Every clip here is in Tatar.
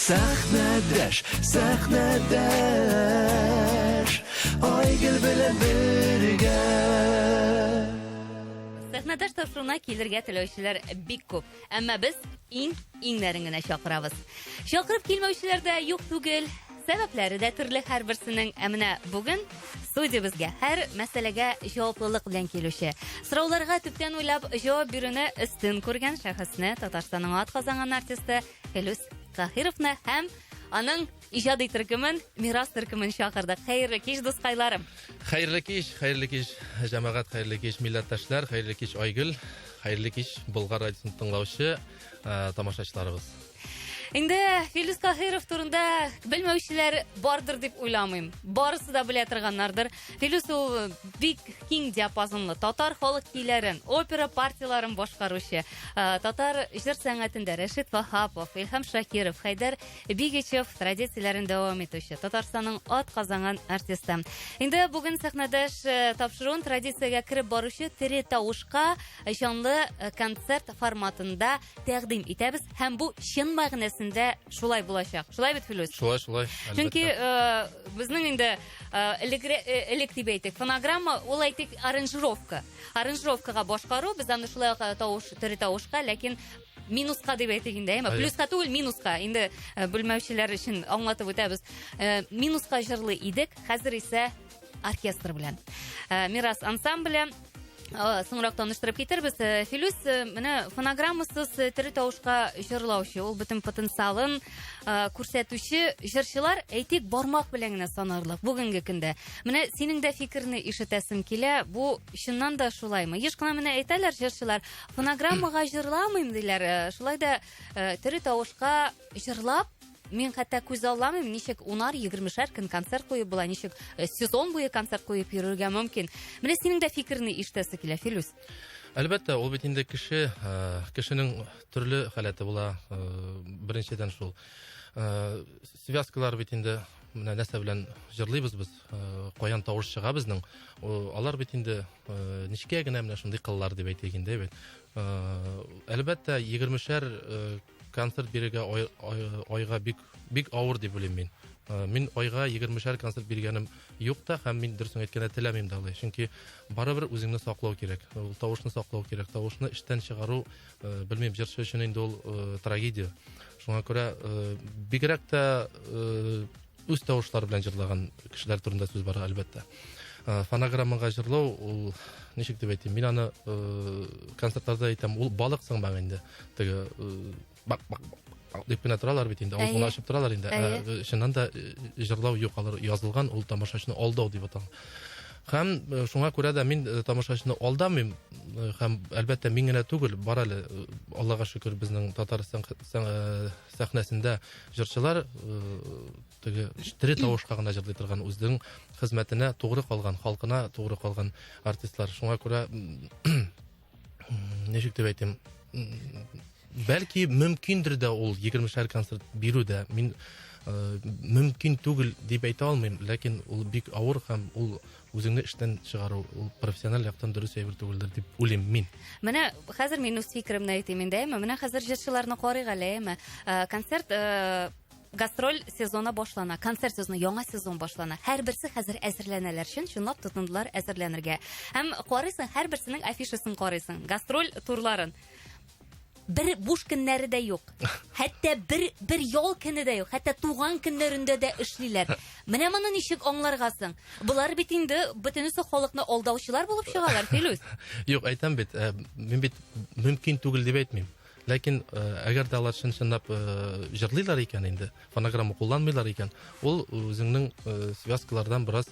Сәхнәдәш, Айгөл белән бергә. Сәхнәдәш тапшыруына килергә теләүчеләр бик күп. Әмма без иңнәрен генә чакырабыз. Чакырып килмәүчеләр дә юк түгел. Сәбәпләре дә төрле һәрберсенең. Әмма бүген студиябызга һәр мәсьәләгә җаваплылык белән килүче, сорауларга төптән уйлап җавап бирүне өстен күргән шәхесне Татарстанның атказанган артисты Филүс Таһировны һәм аның иҗади төркемен, Мирас төркемен чакырдык. Хәерле кич, дускайларым. Хәерле кич, җәмәгать, хәерле кич, милләттәшләр, хәерле кич, Айгөл, хәерле кич, Болгар радиосын тыңлаучы тамашачыларыбыз. Инде Филүс Таһиров турында белмәүчеләр бардыр дип уйламыйм. Барысы да белә торганнардыр. Филүс ул бик киң диапазонлы татар халык көйләрен, опера партияларын башкаручы. Татар җыр сәнгатендә Рәшит Вахапов, Илһам Шакиров, Хайдар Бигичев традицияләрен дәвам итүче Татарстанның атказанган артисты. Инде бүген сәхнәдәш тапшыруын традициягә кереп баручы тере тавышка җанлы концерт форматында тәкъдим итәбез һәм бу чын мәгънәсендә шулай булачак. Шулай бит, Филүс? Шулай. Чөнки безнең инде элек дип әйтик, фонограмма, ул әйтик аранжировка. Аранжировкага башкару, без аны шулай тере тавышка, ләкин минуска дип әйтик инде, плюска түгел, минуска. Инде белмәүчеләр өчен аңлатып үтәбез. Минуска җырлый идек, хәзер исә оркестр белән. Мирас ансамбле соңрак таныштырып китербез. Филүс менә фонограммасыз тере тавышка җырлаучы, ул бөтен потенциалын күрсәтүче җырчылар әйтик бармак белән генә санарлык бүгенге көндә. Менә синең дә фикерне ишетәсем килә. Бу чыннан да шулаймы? Еш кына менә әйтәләр җырчылар, фонограммага җырламыйм диләр. Шулай да тере тавышка җырлап мен хәтта күз алламыйм, ничек 10-20 көн концерт куеп була, ничек сезон буе концерт куеп йөрергә мөмкин. Менә синең дә фикерне ишетәсе килә, Филүс. Әлбәттә, ул бит инде кешенең төрле халәте була. Беренчедән шул связкалар бит инде менә нәрсә белән җырлыйбыз без, каян тавыш чыга безнең. Алар бит инде ничкә генә менә шундый кыллар дип әйтик инде бит. Әлбәттә, 20 концерт бирергә айга бик авыр дип уйлыйм мин. Мин айга 20 концерт биргәнем юк та, һәм мин дөресен әйткәндә теләмим дә алай. Чөнки барыбер үзеңне саклау кирәк. Тавышны саклау кирәк. Тавышны эштән чыгару, белмим, җырчы өчен инде ул трагедия. Шуңа күрә бигрәк тә үз тавышлары белән җырлаган кешеләр турында сүз бар, әлбәттә. Фонограммага җырлау, ул ничек дип әйтим, мин аны концертларда әйтәм, ул балыксың бак инде. Теге бак дип кенә торалар бит инде, авызын ачып торалар инде. Чыннан да җырлау юк, алар язылган, ул тамашачыны алдау дип аталган. Һәм шуңа күрә дә мин тамашачыны алдамыйм, һәм әлбәттә мин генә түгел, бар әле, Аллага шөкер, безнең Татарстан сәхнәсендә җырчылар теге тере тавышка гына җырлый торган, үзенең хезмәтенә тугры калган, халкына тугры калган артистлар. Шуңа күрә ничек дип әйтим, бәлки мөмкиндер дә ул 20 концерт бирү дә, мин мөмкин түгел дип әйтә алмыйм, ләкин ул бик авыр һәм ул үзеңне эштән чыгару, ул профессиональ яктан дөрес әйбер түгелдер дип уйлыйм мин. Менә хәзер мин үз фикеремне әйтим инде, менә хәзер җырчыларны карыйк әле, концерт гастроль сезоны башлана, концерт сезоны, яңа сезон башлана. Һәрберсе хәзер әзерләнәләр, чынлап тотындылар әзерләнергә. Һәм карыйсың, һәрберсенең афишасын карыйсың, гастроль турларын. Бер буш көннәре дә юк. Хәтта бер ял көне дә юк. Хәтта туган көннәрендә дә эшлиләр. Менә моны ничек аңларгасың? Булар бит инде бөтенесе халыкны алдаучылар булып чыгалар, Филүс. Юк, әйтәм бит, мин бит мөмкин түгел дип әйтмим. Ләкин әгәр дә алар чынлап җырлыйлар икән инде, фонограмма кулланмыйлар икән, ул үзеңнең связкалардан бераз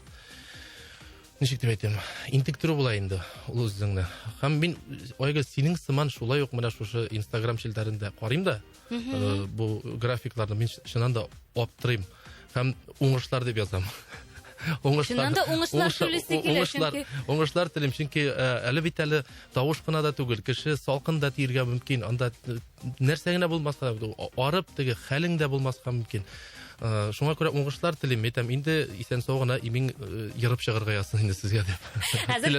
ничек дип әйтәм, интектиру була инде ул үзеңне. Һәм мин Айгөл синең сыман шулай ук менә шушы Instagram челтәрендә карыйм да, бу графикларны мин чыннан да аптырыйм. Һәм уңышлар дип язам. Уңышлар телим, чөнки әле бит әле тавыш кына да түгел, кеше салкын да тиергә мөмкин, анда нәрсә генә булмаска, арып теге хәлең дә булмаска мөмкин. Шуңа күрә уңышлар телим. Әйтәм, инде исән сау имин йырып чыгарга ясын инде сезгә дип.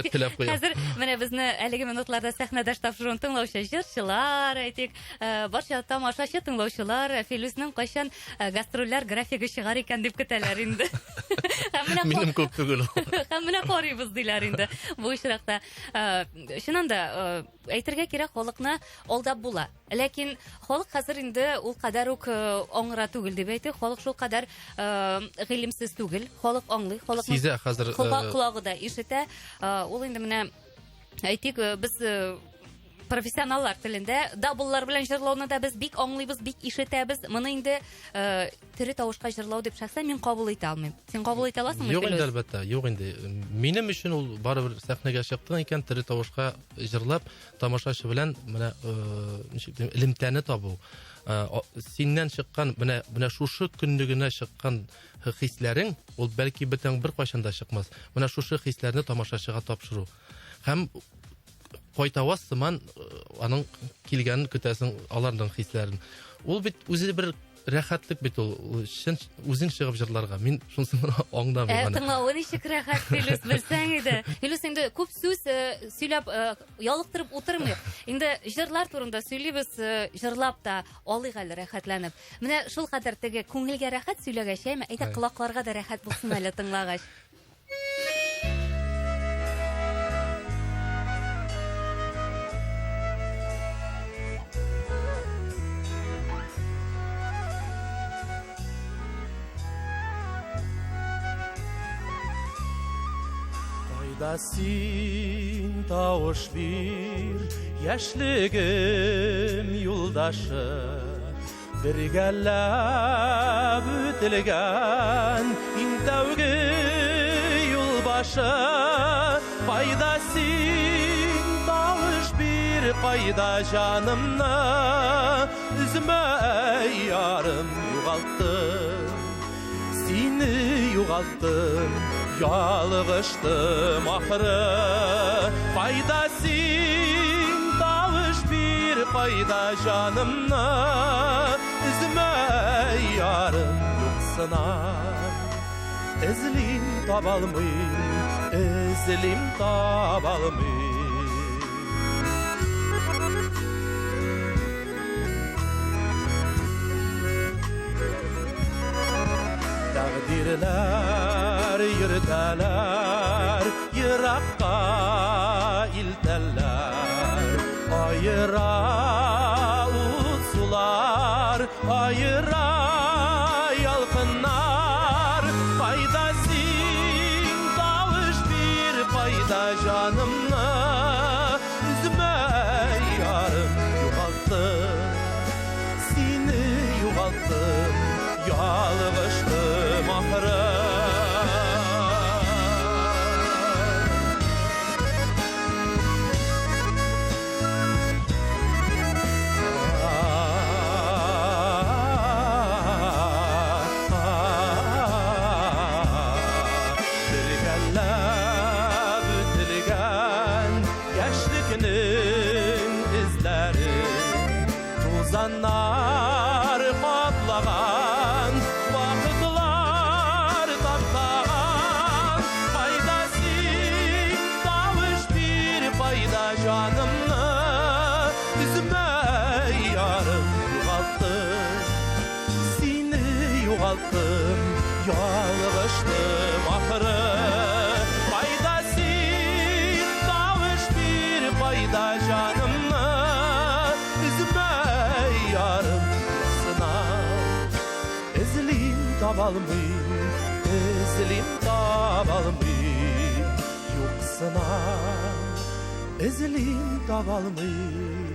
Теләп куям. Хәзер менә безне әлеге минутларда сәхнәдә тапшыруын тыңлаучы җырчылар, әйтик, барча тамашачы тыңлаучылар Филүснең кайчан гастрольләр графигы чыгар икән дип көтәләр инде. Минем күп түгел. Һәм менә карыйбыз диләр инде бу очракта. Чыннан да әйтергә кирәк, халыкны алдап була. Ләкин халык хәзер инде ул кадәр үк аңгыра түгел дип әйтик. Халык шул кадәр гыйлемсез түгел. Халык аңлый, халыкның Сизә хәзер колагы да ишетә. Ул инде менә әйтик, без профессионаллар телендә дабллар белән җырлауны да без бик аңлыйбыз, бик ишетәбез. Моны инде тере тавышка җырлау дип шәхсән мин кабул итә алмыйм. Син кабул итә аласыңмы? Юк инде, әлбәттә, юк инде. Минем өчен ул барыбер сәхнәгә чыктың икән, тере тавышка җырлап, тамашачы белән менә ничек дим, элемтәне табу. Синнән чыккан, менә шушы көнлегенә чыккан хисләрең, ул бәлки бөтен бер кайчан да чыкмас. Менә шушы хисләрне тамашачыга тапшыру. Һәм кайтавас сыман аның килгәнен көтәсең, аларның хисләрен. Ул бит үзе бер рәхәтлек бит ул. Үзең чыгып җырларга. Мин шунысын аңламыйм. Тыңлавы ничек рәхәт, Филүс, белсәң иде. Филүс инде күп сүз сөйләп ялыктырып утырмый. Инде җырлар турында сөйлибез, җырлап та алыйк әле рәхәтләнеп. Менә шул кадәр теге күңелгә рәхәт сөйләгәч, әйтә колакларга да рәхәт булсын әле тыңлагач. Da sин тавыш бир, яшьлегем юлдашы, бергәләп үтелгән иң тәүге юлбашы. Кайда син тавыш бир, кайда җанымны үземә ярым югалттым, сине югалттым. Ялгыштым ахыры, кайда син тавыш бир, кайда җанымны үземә ярым юксына. Эзлим табалмыйм, эзлим табалмыйм. Тәкъдирләр йөртәләр, еракка илтәләр. Аера ут сулар, аера ялкыннар. Кайда син тавыш бир, кайда җанымны үземә ярым югалттым, сине югалттым. Ялгыштым ахыры. Бергәләп үтелгән яшьлекнең эзләре, тузаннар каплаган, вакытлар таптаган. Кайда син тавыш бир, кайда җанымны үземә ярым югалттым, сине югалттым. Ялгыштым ахыры. Кайда син тавыш бир, кайда җанымны үземә ярым юксына. Эзлим табалмыйм, эзлим табалмыйм юксына. Эзлим табалмыйм,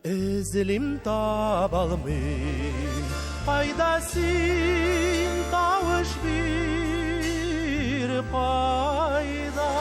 эзлим табалмыйм. Кайда син тавыш бир, кайда.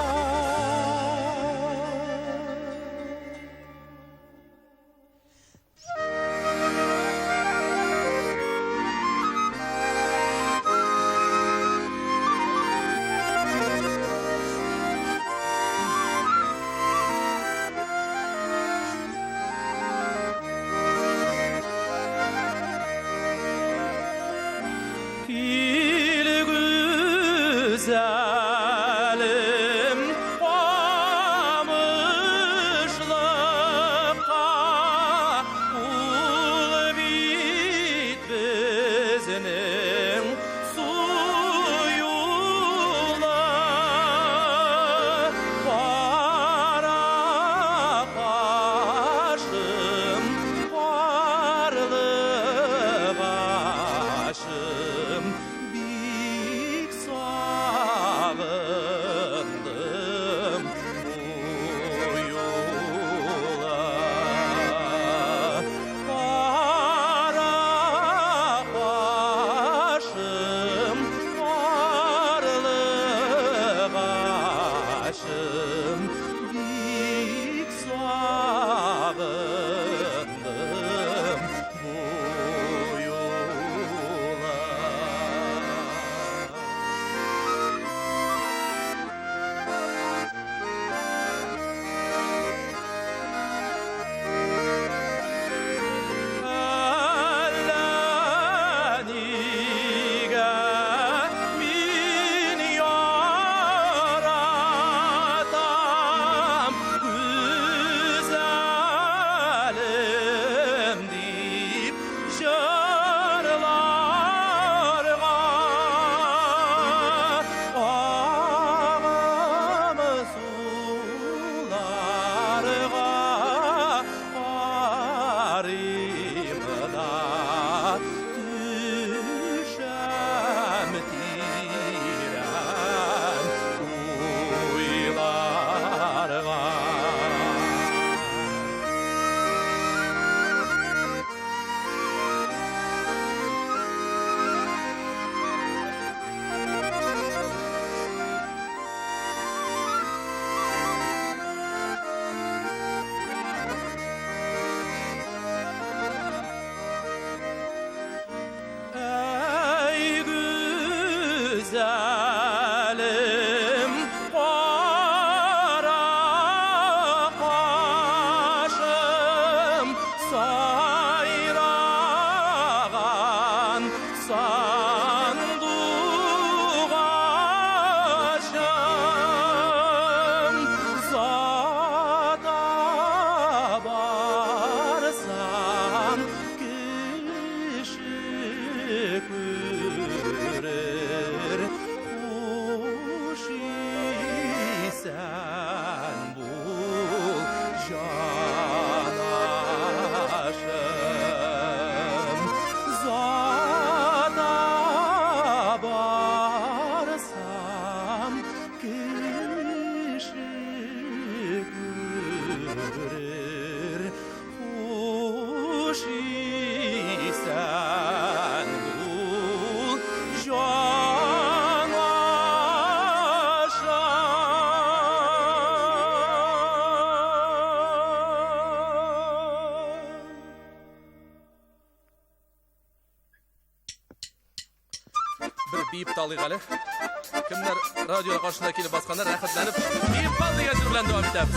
bir biyip talıyıq әлі. Kimler radyo karşısında kelip baskanlar rəxətlenip biyip bal degan jır bilan devam etamiz.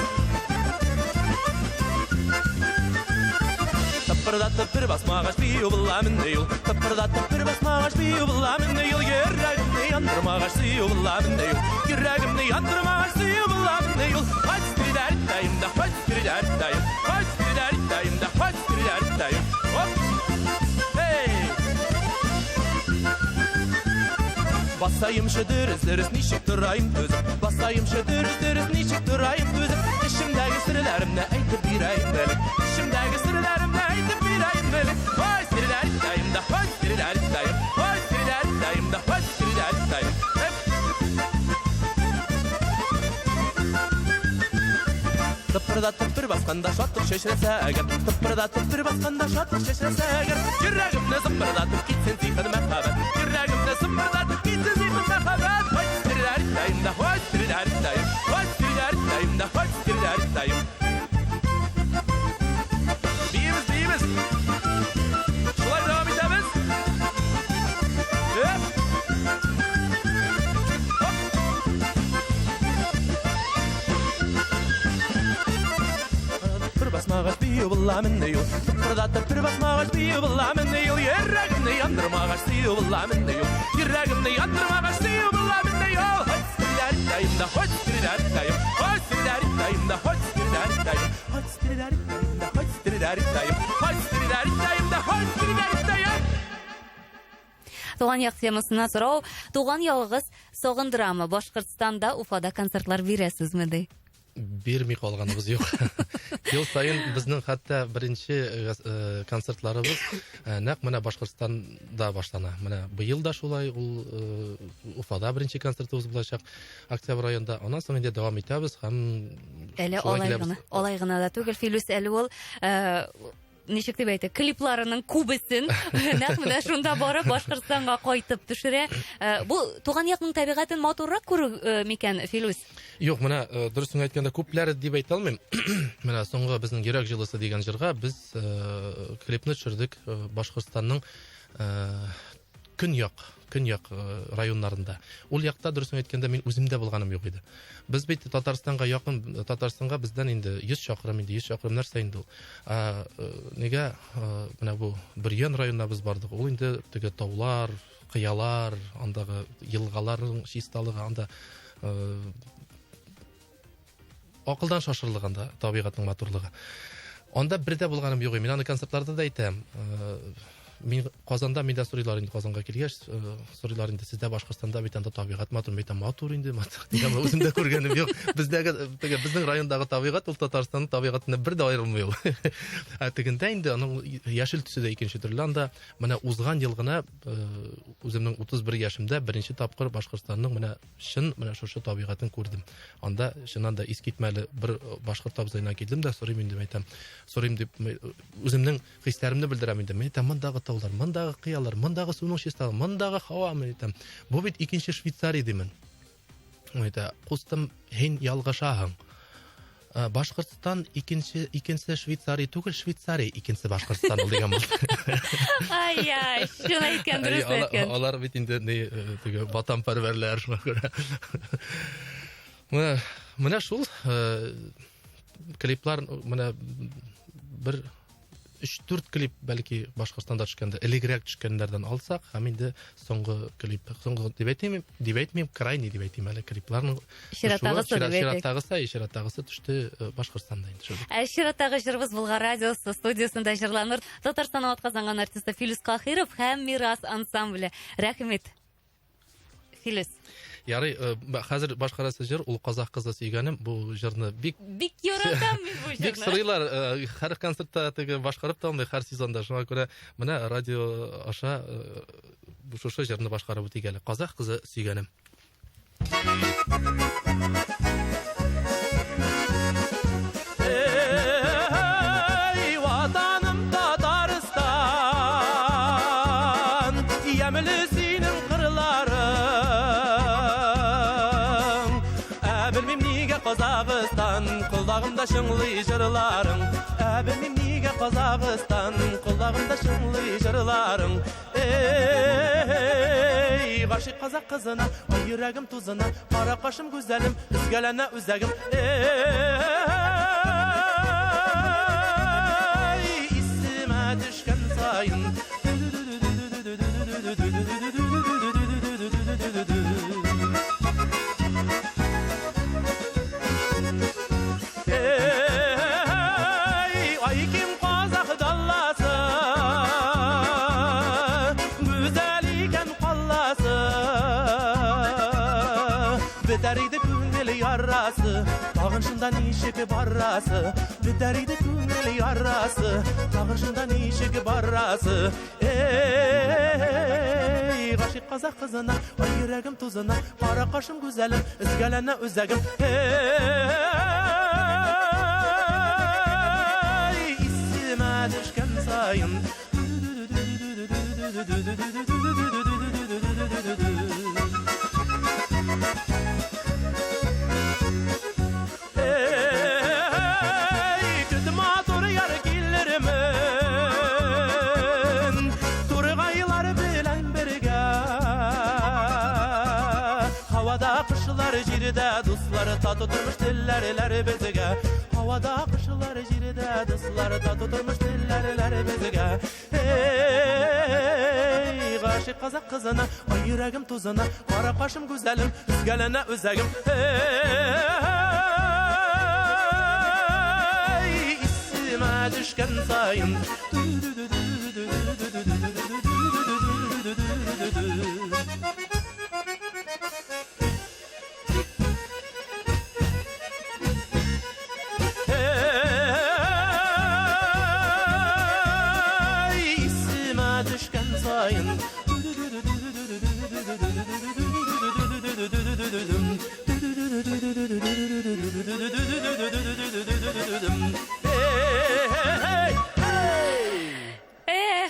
Tıpırdatıp bir basmağaç bir yuvalamın deyil. Tıpırdatıp bir basmağaç bir yuvalamın deyil. Yüreğimde yandırmağaç bir yuvalamın deyil. Yüreğimde yandırmağaç bir yuvalamın deyil. Haç bir dertteyim de haç bir dertteyim. Haç bir dertteyim de haç bir dertteyim. Hop. Hey. Basayım şu dürüz nişik durayım gözüm. Basayım şu dürüz nişik durayım gözüm. İşimdeki sırlarımla aytıp birayım benim. İşimdeki sırlarımla aytıp birayım benim. Hoş sırlarımdayım da hoş sırlarımdayım. Hoş sırlarımdayım da hoş sırlarımdayım. Hep. Tıpırdatıp bir baskanda şatlık şeşrese eğer. Tıpırdatıp bir baskanda şatlık şeşrese eğer. Yüreğimde zımbırdatıp gitsin zihni mekhabet. Yüreğimde zımbırdatıp gitsin zihni mekhabet. Hoş sırlarımdayım da hoş sırlarımdayım. Hoş sırlarımdayım da hoş sırlarımdayım. Biyimiz. Şulay devam edemiz. Hep. Bir basmağaç bir yuvalamın deyil. Tıpırdatıp bir basmağaç bir yuvalamın deyil. Yüreğimde yandırmağaç bir yuvalamın deyil. Yüreğimde yandırmağaç bir yuvalamın deyil. Hoş sırlarımdayım da hoş sırlarımdayım. Hoş sırlarımdayım da hoş sırlarımdayım. Hoş sırlarımdayım da hoş sırlarımdayım. Hoş sırlarımdayım da hoş sırlarımdayım. Туган як темасына сорау. Туган ягыгыз сагындырамы? Башкортстанда, Уфада концертлар бирәсезме ди? Бермей қалғанымыз жоқ. Ел сайын біздің хатта бірінші концертларыбыз нақ мына Башқұртстанда башлана. Мына быйыл да шулай, ул Уфада бірінші концертыбыз булачак октябрь айында. Онан соң инде дәвам итәбез һәм Әле алай гына да түгел, Филүс әле ул ничек дип әйтә, клипларының күбесен нәкъ менә шунда барып Башкортстанга кайтып төшерә. Бу туган якның табигатен матуррак күрү микән, Филүс? Юк, менә дөресен әйткәндә күпләре дип әйтә алмыйм. Менә соңгы безнең Йөрәк җылысы дигән җырга без клипны төшердек Башкортстанның көньяк районнарында. Ул якта дөресен әйткәндә мин үземдә булганым юк иде. Без бит Татарстанга якын, Татарстанга бездән инде 100 чакрым нәрсә инде ул. Нигә менә бу Бөрьян районына без бардык. Ул инде теге таулар, кыялар, андагы елгаларның чисталыгы, анда акылдан шашырлыгында табигатьнең матурлыгы. Анда бердә булганым юк. Мин аны концертларда да әйтәм. Мин Казанда миндә сорыйлар инде, Казанга килгәч сорыйлар инде, сездә Башкортстанда бит анда табигать матур, матур инде, матур. Дигән үземдә күргәнем юк. Безнең райондагы табигать ул Татарстанның табигатына бер дә аерылмый ул. Тегендә инде аның яшел төсе дә икенче төрле. Анда менә узган ел гына үземнең 31 яшемдә беренче тапкыр Башкортстанның менә шушы табигатын күрдем. Анда чыннан да искитмәле бер башкорт абзыйна килдем дә сорыйм инде, әйтәм. Сорыйм дип үземнең хисләремне белдерәм инде. Мен мондагы таулар, мондагы кыялар, мондагы суның чисталыгы, мондагы һава, мен әйтәм. Бу бит икенче Швейцария димен. Әйтә, кустым, һин ялгышаһың. Башкортстан икенче Швейцария түгел, Швейцария икенче Башкортстан ул дигән булды. Ай, шуны әйткән, дөрес әйткән. Алар бит инде теге ватанпәрвәрләр шуңа күрә. Менә шул клиплар, менә бер 3-4 клип бәлки Башкортстанда төшкәндә, элегрәк төшкәннәрдән алсак, һәм инде соңгы клип, соңгы дип әйтмим, крайний дип әйтим әле клипларның. Чираттагысы төште Башкортстанда инде. Чираттагы җырыбыз Булгар радиосы студиясында җырланыр. Татарстаннан атказанган артист Филүс Кахиров һәм Мирас ансамбле. Рәхмәт. Филүс. Ярый, хәзер башкарасы җыр, ул казак кызы сөйгәнем, бу җырны бик яратам мин бу җырны. Бик сорыйлар, һәр концертта теге башкарып та, һәр сезонда. Шуңа күрә менә радио аша бу шушы җырны башкарып үтик әле. Казак кызы сөйгәнем. Ey vatanım Tataristan, yemli senin kırlarım. Bilmem niye Kazakistan, kulağımda şınlı jırlarım. Bilmem niye Kazakistan, kulağımda şınlı jırlarım. Ey Гашык казак кызына, ай йөрәгем тузына, кара кашым güzelim, үзгәләнә үзәгем. Исемә düşкән сайын. Ay kim казак далласы, güzel iken kallası, biteriydi күңел ярасы, тагыншында ничек барасы, biteriydi күңел ярасы, тагыншында ничек барасы. Гашык казак кызына, ай йөрәгем тузына, кара кашым güzelim, үзгәләнә үзәгем. Исемә düşкән сайын. Kötü matır yar gillerimin, turgaylar bilen birge. Havada kışlar jirde, dostları tatı tutmuş dillerler bizge. Havada kışlar jirde, dostları tatı tutmuş dillerler bizge. Гашык казак кызына, ай йөрәгем тузына, кара кашым güzelim, үзгәләнә үзәгем. Исемә düşкән сайын. Исемә düşkән сайын.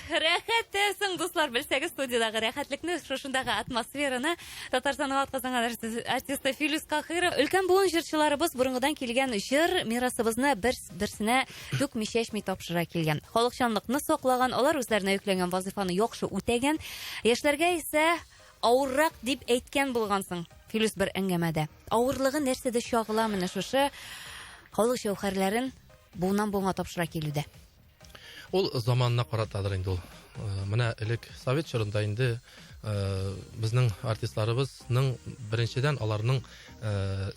Рәхәттәсең, дуслар, белсәгез, студиядагы рәхәтлекне, шушындагы атмосфераны Татарстан атказанган артисты Филүс Кахиров, өлкән буын җырчыларыбыз бурынгыдан килгән җыр мирасыбызны берсенә түкми-чәчми тапшыра килгән. Халыкчанлыкны саклаган, алар үзләренә йөкләнгән вазифаны яхшы үтәгән. Яшьләргә исә авыррак дип әйткән булгансың, Филүс, бер әңгәмәдә. Авырлыгы нәрсәдә чагыла менә шушы халык җәүһәрләрен буыннан-буынга тапшыра килүдә. Ул заманына каратадыр инде ул. Менә элек совет чорында инде безнең артистларыбызның беренчедән аларның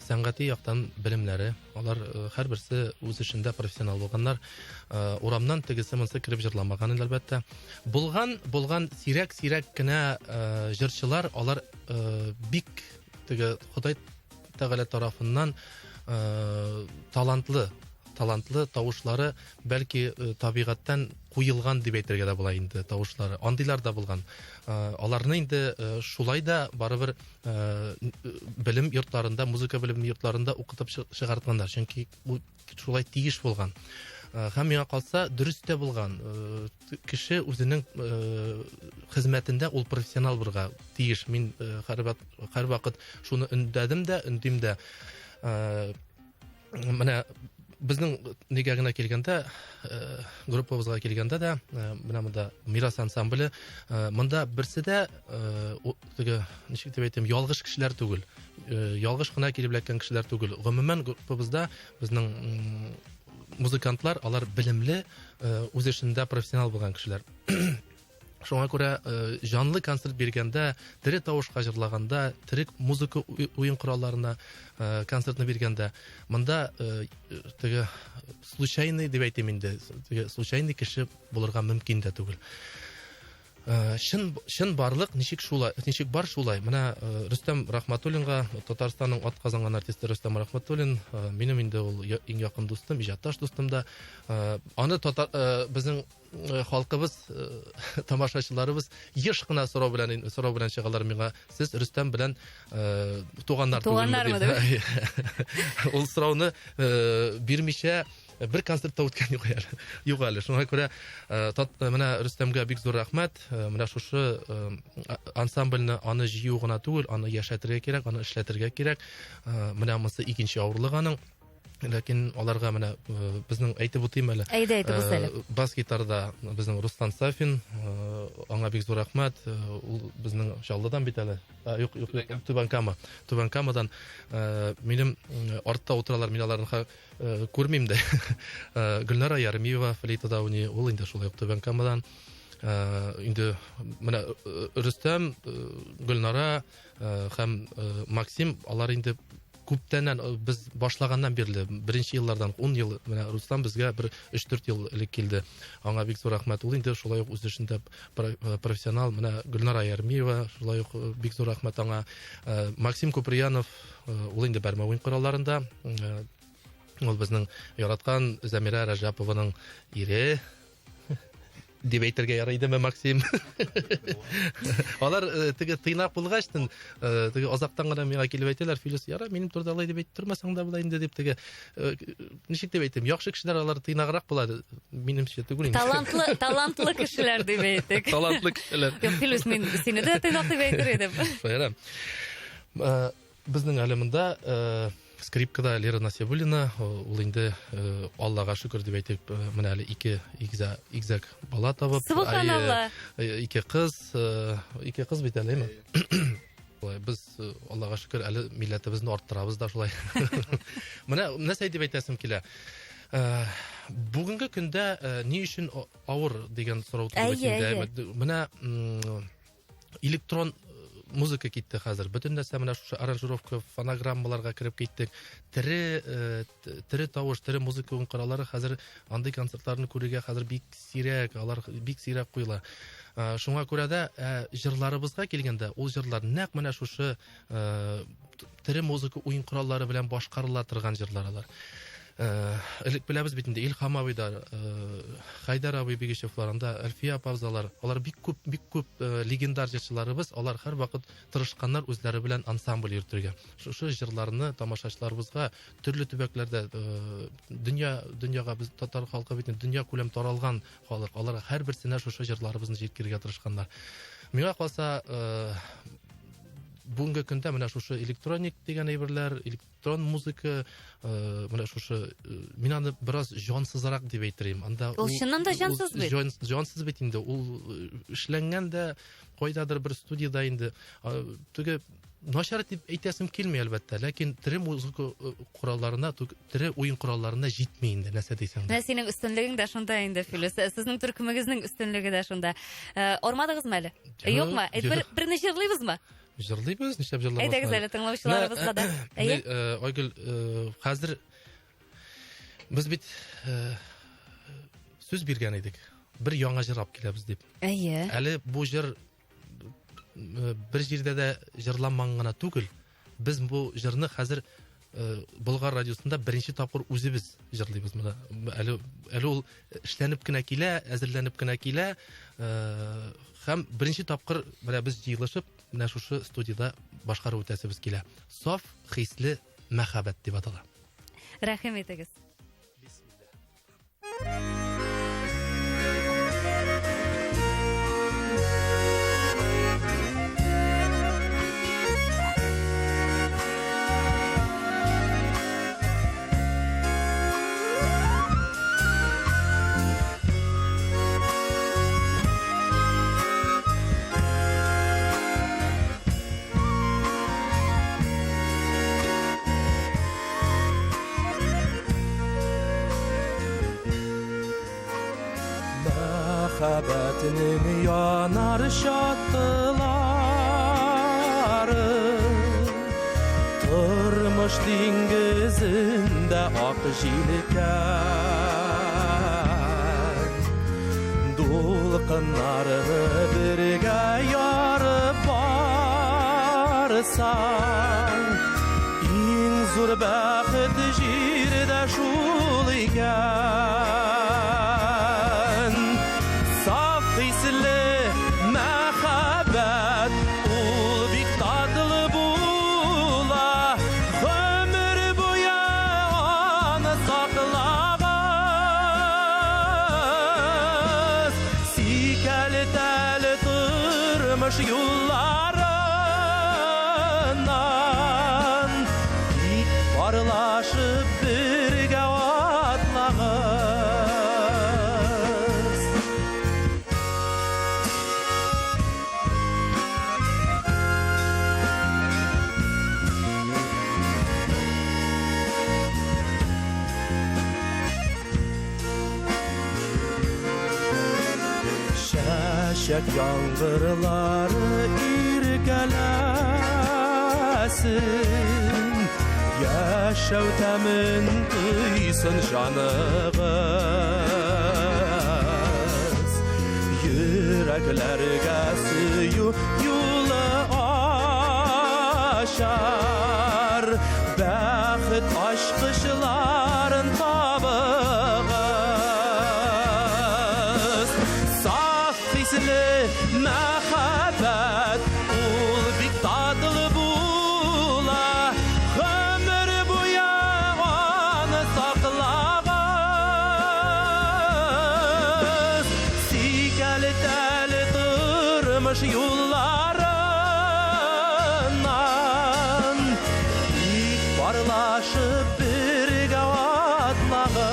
сәнгати яктан белемнәре, алар һәрберсе үз эшендә профессионал булганнар. Урамнан тегесе монсы кирип җырламаган инде, әлбәттә. Булган сирәк кенә җырчылар, алар бик теге Ходай Тәгалә тарафыннан талантлы тавышлары, бәлки табигатьтән куелган дип әйтергә дә була инде тавышлары. Андыйлар да булган. Аларны инде шулай да барыбер белем йортларында, музыка белем йортларында укытып чыгартганнар. Чөнки бу шулай тиеш булган. Һәм миңа калса дөрес тә булган. Кеше үзенең хезмәтендә ул профессионал булырга тиеш. Мин һәрвакыт шуны өндәдем дә, өндим дә. Менә безнең нигә генә килгәндә, группабызга килгәндә дә, менә монда Мирас ансамбле, монда берсе дә теге, ничек дип әйтим, ялгыш кешеләр түгел. Ялгыш гына килеп эләккән кешеләр түгел. Гомумән группабызда безнең музыкантлар, алар белемле, үз эшендә профессионал булган кешеләр. Шуңа күрә жанлы концерт биргәндә, тере тавышка җырлаганда, тере музыка уен коралларына концертны биргәндә, монда теге случайный дип әйтим инде, теге случайный кеше булырга мөмкин дә түгел. Шын барлык ничек бар шулай. Менә Рөстәм Рахматуллинга, Татарстанның атказанган артисты Рөстәм Рахматуллин, минем инде ул иң якын дустым, иҗатташ дустым да. Аны безнең халкыбыз, тамашачыларыбыз еш кына сорау белән чыгалар миңа. Сез Рөстәм белән туганнар түгелме? Ул сорауны бирмичә бер концертта үткән юк әле. Шуңа күрә менә Рөстәмгә бик зур рәхмәт. Менә шушы ансамбльне аны җыю гына түгел, аны яшәтергә кирәк, аны эшләтергә кирәк. Менә монысы икенче авырлык аның. Ләкин аларга менә безнең әйтеп үтим әле. Әйдә, әйтеп үтсәле. Бас гитарда безнең Руслан Сафин, аңа бик зур рәхмәт. Ул безнең Чаллыдан бит әле. Юк, Түбән-Камадан. Минем артта утыралар, мин аларны күрмим дә. Гөлнара Ярмиева флейтада уйный, ул инде шулай ук Түбән-Камадан. Инде менә Рөстәм, Гөлнара һәм Максим, алар инде күптәннән без башлаганнан бирле, беренче еллардан 10 ел, менә Рустам безгә бер 3-4 ел элек килде. Аңа бик зур рәхмәт. Ул инде шулай ук үз эшендә профессионал. Менә Гөлнара Ярмиева, шулай ук бик зур рәхмәт аңа. Максим Куприянов, ул инде бәрмә уен коралларында. Ул безнең яраткан Замира Рәҗәпованың ире дип әйтергә ярыйдымы, Максим? Алар теге тыйнак булгачтын, теге азактан гына миңа килеп әйтәләр, Филус, яра, минем турда алай дип әйтеп тормасаң да була инде дип теге ничек дип әйтим, яхшы кешеләр алар тыйнаграк була, минемчә түгел инде. Талантлы кешеләр дип әйтик. Талантлы кешеләр. Филус, мин сине дә тыйнак дип әйтер идем. Шаяра. Безнең әлемендә скрипкада Лера Насибуллина, ул инде Аллага шөкер дип әйтеп, менә әле 2 игезәк бала табып, Субханалла. 2 кыз бит әлеме? Без Аллага шөкер әле милләтебезне арттырабыз да шулай. Менә нәрсә дип әйтәсем килә. Бүгенге көндә ни өчен авыр дигән сорау туды. Менә электрон музыка китте хәзер. Бөтен нәрсә менә шушы аранжировка, фонограммаларга кирип киттек. Тере тавыш, тере музыка уен кораллары хәзер андый концертларны күрергә хәзер бик сирәк, алар бик сирәк куела. Шуңа күрә дә җырларыбызга килгәндә, ул җырлар нәкъ менә шушы тере музыка уен кораллары белән башкарыла торган җырлар. Элек беләбез бит инде Илһам абый да, Хайдар абый Бигешевларында, Әлфия апабызалар, алар бик күп легендар җырчыларыбыз, алар һәр вакыт тырышканнар үзләре белән ансамбль йөртергә. Шушы җырларны тамашачыларыбызга төрле төбәкләрдә дөньяга без татар халкы бит дөнья күләм таралган халык, алар һәрберсенә шушы җырларыбызны җиткергә тырышканнар. Миңа калса бүгенге көндә менә шушы электроник дигән әйберләр, электрон музыка, менә шушы мин аны бераз җансызрак дип әйтерим. Анда Ул чыннан да җансыз бит. Җансыз бит инде. Ул эшләнгән дә кайдадыр бер студияда инде. Теге начар дип әйтәсем килми әлбәттә, ләкин тере музыка коралларына, тере уен коралларына җитми инде, нәрсә дисәң. Менә синең өстенлегең дә шунда инде, Филус. Сезнең төркемегезнең өстенлеге дә шунда. Ормадыгызмы әле? Юкмы? Берне җырлыйбызмы? Җырлыйбыз, нишләп җырламаска? Әйдәгез әле тыңлаучыларыбызга да. Айгөл, хәзер без бит сүз биргән идек. Бер яңа җыр алып киләбез дип. Әйе. Әле бу җыр бер җирдә дә җырланмаган гына түгел. Без бу җырны хәзер Болгар радиосында беренче тапкыр үзебез җырлыйбыз монда. Әле ул эшләнеп кенә килә, әзерләнеп кенә килә. Һәм беренче тапкыр менә без җыелышып, менә шушы студияда башкарып үтәсебез килә. Саф хисле мәхәббәт дип атала. Рәхим итегез. Мәхәббәтнең янар шаттылары, тормыш диңгезендә ак җилкән, дулкыннарны бергә ярып барсаң, иң зур бәхет җирдә шул икән. Yollarından ilk parlaşıp birge atlağız. Çiçek yağmurları irgelesin Yaşav temin duysun canığız Yüreklerge suyu yolu aşar Bəxit aşkışların tabığız Saf hisli mehabbet ul bik tadlı bula Ömür buya onu saklağız Sikeli deli durmuş yollarından İlk barlaşıp birge atlağız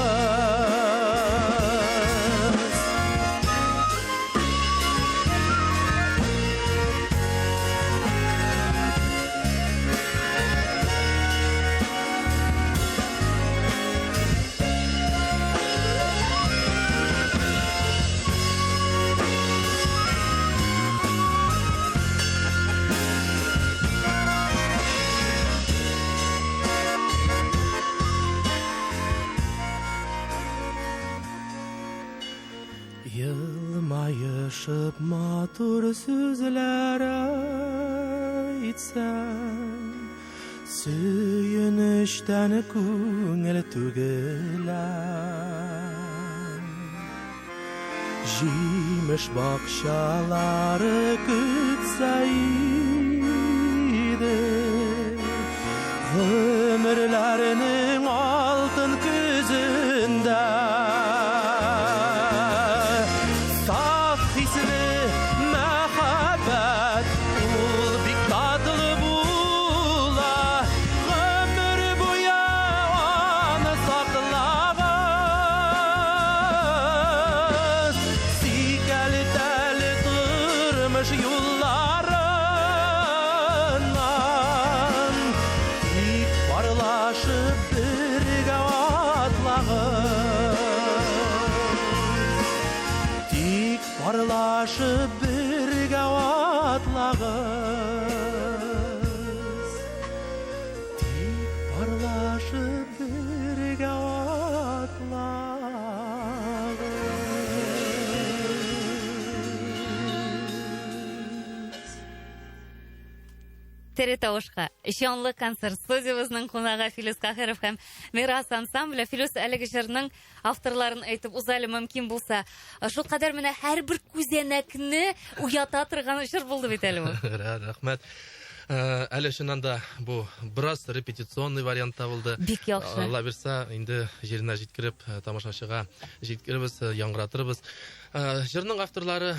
Yılmayışıp matur sözler aytsan Süyünüşten көңіл tügülen Жиміш бақшалары күтсәйді Ömürlerinin altın küzünde Saf hisli mehabbet ul bik tadlı bula Ömür buya onu saklağız Sikeli deli durmuş yollarından İlk barlaşıp birge atlağız Dik barlaşıp birge atlağız Dik barlaşıp birge atlağız Теретауышқа жанлы концерт студиябызның қонағы Филус Кахиров һәм Мирас ансамблі. Филус әлеге җырның авторларын әйтеп узалы мөмкин булса, шул кадәр менә һәрбер күзәнәкне уята торган җыр булды бит әле бу. Рәхмәт. Әле шуннан да бу бераз репетиционный вариант табылды. Бик яхшы. Алла бирсә, инде җиренә җиткереп, тамашачыга җиткеребез, яңгыратырбыз. Җырның авторлары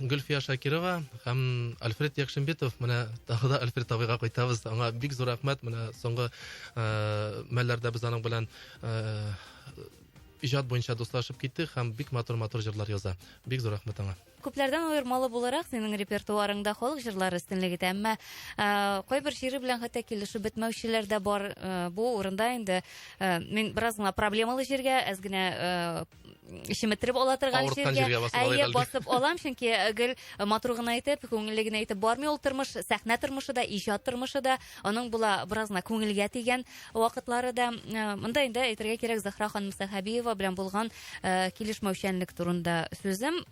Гөлфия Шакирова һәм Альфред Якшинбетов. Менә тагы да Альфред абыйга кайтабыз. Аңа бик зур рәхмәт. Менә соңгы мәлләрдә без аның белән иҗат буенча дуслашып киттек һәм бик матур җырлар яза. Бик зур рәхмәт аңа. Күпләрдән аермалы буларак синең репертуарыңда халык җырлары өстенлеге итә, әмма кайбер шигырь белән хәтта килешеп бетмәүчеләр дә бар. Бу урында инде мин бераз гына проблемалы җиргә, әз генә ишеметтереп ала торган җиргә басып алам, чөнки гел матур гына әйтеп, күңелле генә әйтеп бармый ул тормыш, сәхнә тормышы да, иҗат тормышы да, аның була бераз гына күңелгә тигән вакытлары да. Монда инде әйтергә кирәк, Захра ханым Сахабиева белән булган килешмәүчәнлек турында сүзем.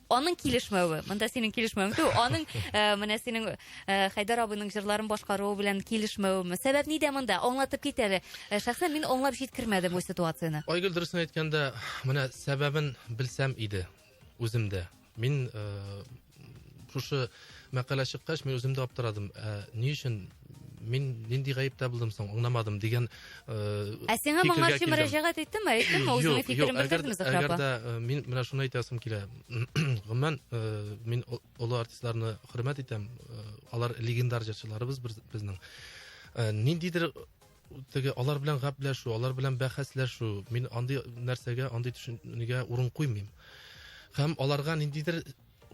Аның килешмәве, монда синең килешмәвең түгел, аның менә синең Хайдар абыйның җырларын башкаруы белән килешмәве. Сәбәп нидә монда? Аңлатып кит әле. Шәхсән мин аңлап җиткермәдем бу ситуацияны. Айгөл дөресен әйткәндә, менә сәбәбен белсәм иде үземдә. Мин шушы мәкалә чыккач, мин үземдә аптырадым. Ни өчен мин нинди гаептә булдым соң, аңламадым дигән сиңа моңарчы мөрәҗәгать иттеңме? Әйттеңме үзеңнең фикерен белдердеңме, Захра апа? Әгәр дә мин менә шуны әйтәсем килә. Гомумән мин олы артистларны хөрмәт итәм. Алар легендар җырчыларыбыз безнең. Ниндидер теге алар белән гәпләшү, алар белән бәхәсләшү, мин андый нәрсәгә, андый төшенүгә урын куймыйм. Һәм аларга ниндидер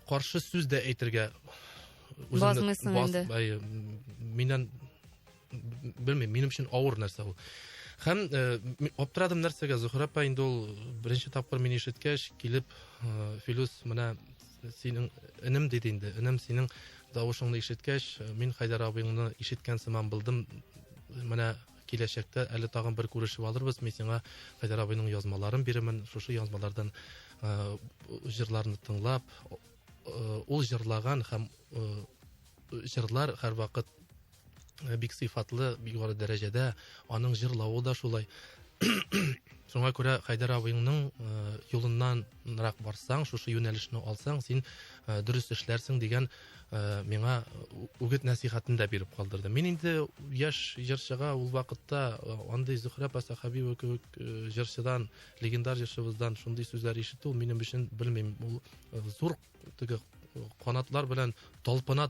каршы сүз дә әйтергә базмыйсың инде. Миннән белмим, минем өчен авыр нәрсә ул. Һәм аптырадым нәрсәгә, Зөһрә апа инде ул беренче тапкыр мине ишеткәч килеп, Филус, менә синең энем диде инде. Энем синең тавышыңны ишеткәч, мин Хайдар абыйыңны ишеткән сыман булдым. Менә киләчәктә әле тагын бер күрешеп алырбыз. Мин сиңа Хайдар абыйның язмаларын бирәмен. Шушы язмалардан җырларны тыңлап, ул җырлаган һәм җырлар һәрвакыт бик сыйфатлы, бик югары дәрәҗәдә, аның җырлавы да шулай. Шуңа күрә Хайдар абыйның юлыннан рак барсаң, шушы юнәлешне алсаң, син дөрес эшләрсең дигән миңа үгет нәсихатын да биреп калдырды. Мин инде яшь җырчыга ул вакытта андый Зөһрә Пасахабиева кебек җырчыдан, легендар җырчыбыздан шундый сүзләр ишетү минем өчен, белмим, ул зур теге канатлар белән талпына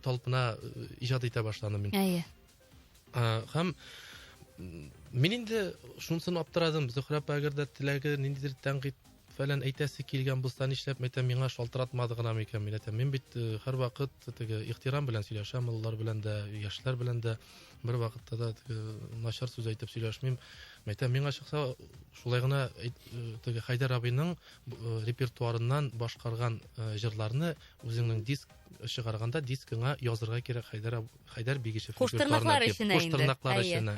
иҗат итә башладым мин. Һәм мин инде шунсын аптырадым. Зөһрә әгәр теләге ниндидер тәнкыйть фәлән әйтәсе килгән булса, нишләп мәйтәм миңа шалтыратмады гына микән? Мин бит һәрвакыт теге ихтирам белән сөйләшәм, уллар белән дә, яшьләр белән дә, бер вакытта да начар сүз әйтеп сөйләшмим. Мәйтәм миңа чыкса, шулай гына теге Хайдар абыйның репертуарыннан башкарган җырларны үзеңнең диск чыгарганда дискыңа язырга кирәк. Хайдар Бигишев Куштырнаклар өчен.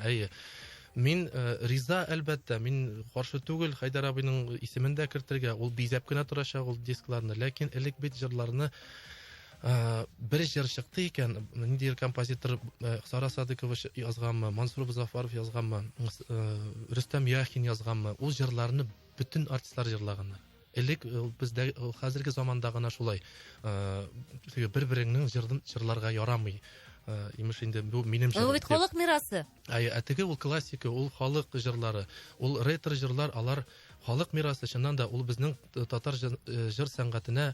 Мин риза, әлбәттә, мин каршы түгел Хайдар абыйның исемен дә кертергә. Ул бизәп кенә торачак ул дискларны, ләкин элек бит җырларны бер җыр чыкты икән, ниндидер композитор Сара Садыкова язганмы, Мансур Музафаров язганмы, Рөстәм Яхин язганмы, ул җырларны бөтен артистлар җырлаганнар. Элек бездә хәзерге заманда гына шулай бер-береңнең җырларга ярамый. Имеш инде бу минем җыр. Ул бит халык мирасы. Теге ул классика, ул халык җырлары, ул ретро җырлар, алар халык мирасы, чыннан да ул безнең татар җыр сәнгатенә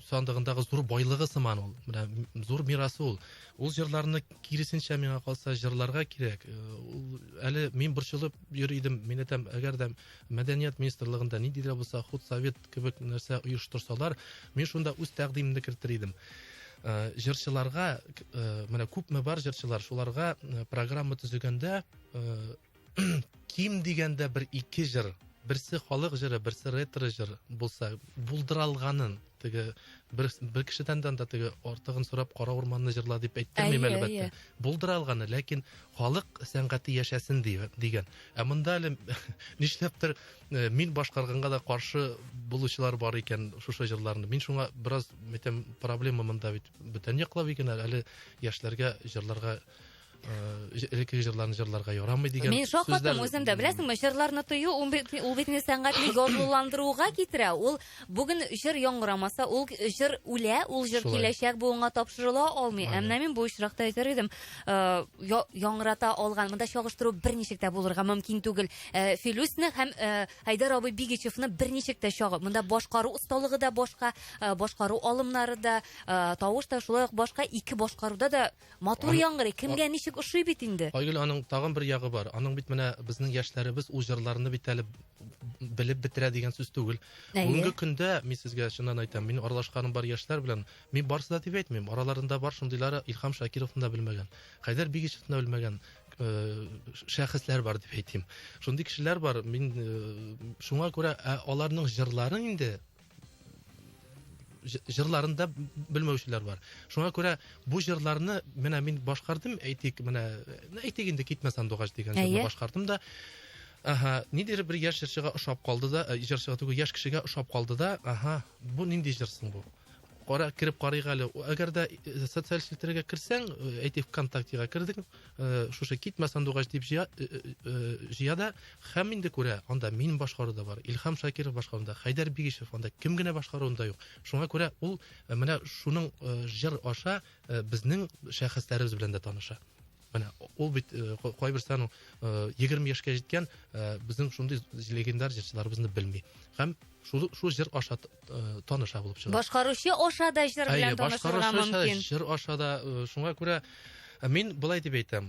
сандыгындагы зур байлыгы сыман ул. Менә зур мирасы ул. Ул җырларны киресенчә миңа калса җырларга кирәк. Ул әле мин борчылып йөридем. Мин әйтәм, әгәр дә мәдәният министрлыгында ниндидер булса, худсовет кебек нәрсә оештырсалар, мин шунда үз тәкъдимемне кертер идем. Җырчыларга, менә күпме бар җырчылар, шуларга программа төзегәндә ким дигәндә бер ике җыр, берсе халык җыры, берсе ретро җыр булса, булдыралганын, теге бер кешедән дә теге артыгын сорап Кара урманны җырла дип әйтмим әлбәттә. Булдыралганы, ләкин халык сәнгате яшәсен дигән. Монда әле нишләптер мин башкарганга да каршы булучылар бар икән шушы җырларны. Мин шуңа бераз мәйтәм проблема монда бит. Бүтән яклап икән әле яшьләргә җырларга элекке җырларны җырларга ярамый дигән сүзләр. Мин шаккатым үземдә, беләсеңме, җырларны тыю ул бит сәнгатьне языландыруга китерә. Ул бүген җыр яңгырамаса, ул җыр үлә, ул җыр киләчәк буынга тапшырыла алмый. Әмма мин бу очракта әйтер идем, яңгырата алган, монда чагыштыру берничек тә булырга мөмкин түгел. Филүсне һәм Хайдар абый Бигичевны берничек тә чагып, монда башкару осталыгы да башка, башкару алымнары да, тавыш та шулай ук башка, ике башкаруда да матур яңгырый. Кемгә ничек ошый бит инде. Айгөл, аның тагын бер ягы бар. Аның бит менә безнең яшьләребез ул җырларны бит әле белеп бетерә дигән сүз түгел. Бүгенге көндә мин сезгә чыннан әйтәм, мин аралашканым бар яшьләр белән, мин барсы да дип әйтмим. Араларында бар шундыйлары, Илһам Шакировны да белмәгән, Хайдар Бигичевны да белмәгән шәхесләр бар дип әйтим. Шундый кешеләр бар. Мин шуңа күрә аларның җырларын инде җырларында белмәүчеләр бар. Шуңа күрә бу җырларны менә мин башкардым, әйтик инде китмә сандугач дигән җырны башкардым да, нидер бер яшь җырчыга ошап калды да, җырчыга түгел, яшь кешегә ошап калды да, бу нинди җырсың бу? Кара кирип карыйк әле. Әгәр дә социаль челтәргә керсәң, әйтик ВКонтактега кирдең, шушы китмә сандугач дип җыяда, һәм инде күрә, анда мин башкаруда бар, Илһам Шакиров башкаруда, Хайдар Бигишев, анда кем генә башкаруында юк. Шуңа күрә ул менә шуның җыр аша безнең шәхесләребез белән дә таныша. Менә ул бит кайберсен 20 яшькә җиткән безнең шундый легендар җырчыларыбызны белми. Һәм шу җыр аша таныша булып чыга. Башкаручы аша да җыр белән танышырга мөмкин. Җыр аша да, шуңа күрә Мин булай дип әйтәм,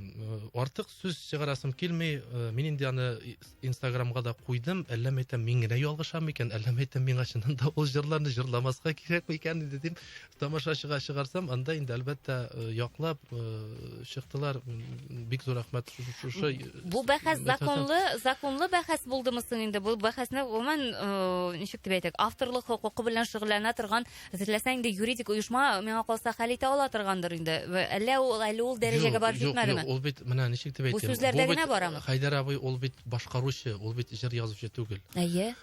артык сүз чыгарасым килми, мин инде аны Инстаграмга да куйдым, әллә әйтәм, мин генә ялгышам икән, әллә әйтәм, миңа чынында ул җырларны җырламаска кирәк икән дидем. Тамашачыга чыгарсам, анда инде әлбәттә яклап чыктылар. Бик зур рәхмәт шушы. Бу бәхәс законлы бәхәс булдымы соң инде? Бу бәхәсне гомумән ничек дип әйтик, авторлык хукукы белән шөгыльләнә торган, эзләсәң инде юридик оешма миңа калса хәл итә ала торгандыр инде. Әллә ул дәрәҗәгә барып җитмәдеме? Ул бит менә ничек дип әйтәм. Бу сүзләрдә генә барамы? Хайдар абый ул бит башкаручы, ул бит җыр язучы түгел. Әйе.